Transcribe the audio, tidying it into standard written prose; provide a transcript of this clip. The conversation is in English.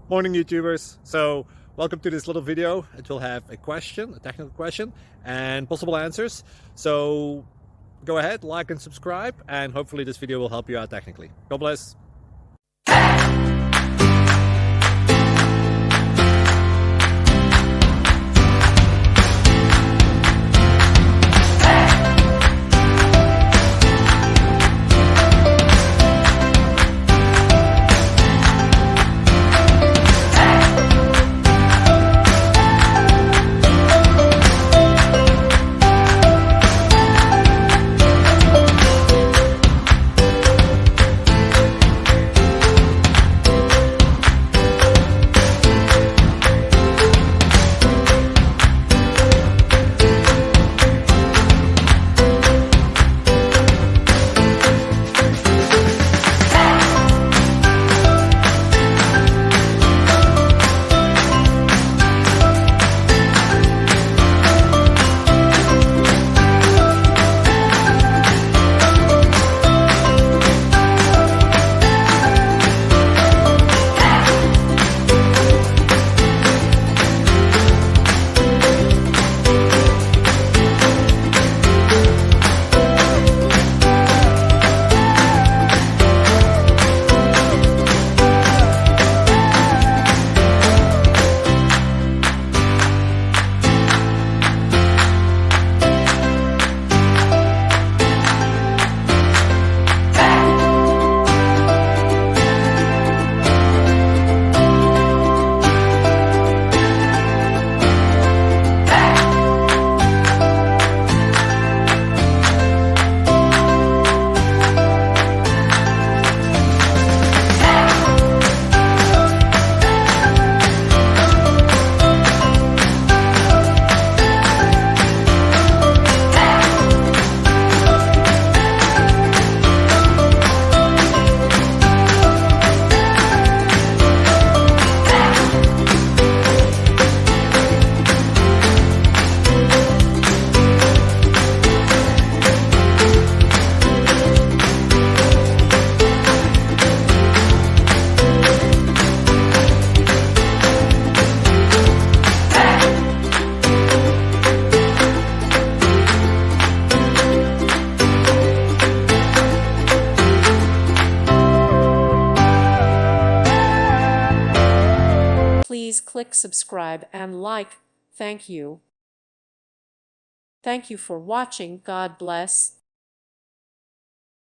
Morning, YouTubers. So welcome to this little video. It will have a question, a technical question, and possible answers. So go ahead, like and subscribe, and hopefully this video will help you out technically. God bless. Please click subscribe and like. Thank you. Thank you for watching. God bless.